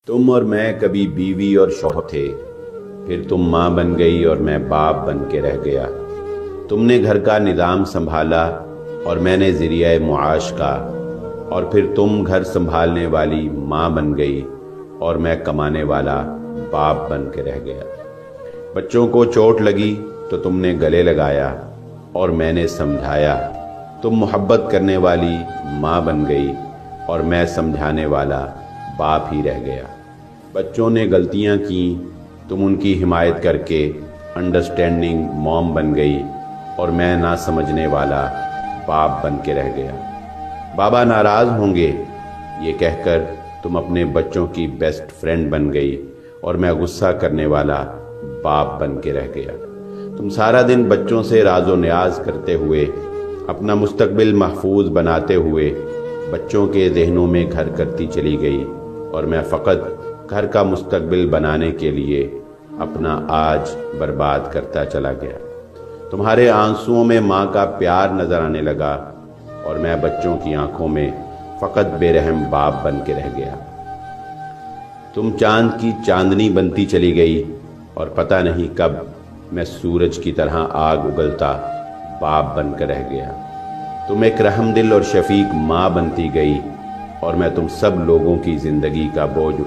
تم اور میں کبھی بیوی اور شوہر تھے، پھر تم ماں بن گئی اور میں باپ بن کے رہ گیا۔ تم نے گھر کا نظام سنبھالا اور میں نے ذریعہ معاش کا، اور پھر تم گھر سنبھالنے والی ماں بن گئی اور میں کمانے والا باپ بن کے رہ گیا۔ بچوں کو چوٹ لگی تو تم نے گلے لگایا اور میں نے سمجھایا۔ تم محبت کرنے والی ماں بن گئی اور میں سمجھانے والا باپ ہی رہ گیا۔ بچوں نے غلطیاں کیں، تم ان کی حمایت کر کے انڈرسٹینڈنگ موم بن گئی اور میں نہ سمجھنے والا باپ بن کے رہ گیا۔ بابا ناراض ہوں گے یہ کہہ کر تم اپنے بچوں کی بیسٹ فرینڈ بن گئی اور میں غصہ کرنے والا باپ بن کے رہ گیا۔ تم سارا دن بچوں سے راز و نیاز کرتے ہوئے، اپنا مستقبل محفوظ بناتے ہوئے بچوں کے ذہنوں میں گھر کرتی چلی گئی، اور میں فقط گھر کا مستقبل بنانے کے لیے اپنا آج برباد کرتا چلا گیا۔ تمہارے آنسوؤں میں ماں کا پیار نظر آنے لگا اور میں بچوں کی آنکھوں میں فقط بے رحم باپ بن کے رہ گیا۔ تم چاند کی چاندنی بنتی چلی گئی اور پتہ نہیں کب میں سورج کی طرح آگ اگلتا باپ بن کر رہ گیا۔ تم ایک رحم دل اور شفیق ماں بنتی گئی اور میں تم سب لوگوں کی زندگی کا بوجھ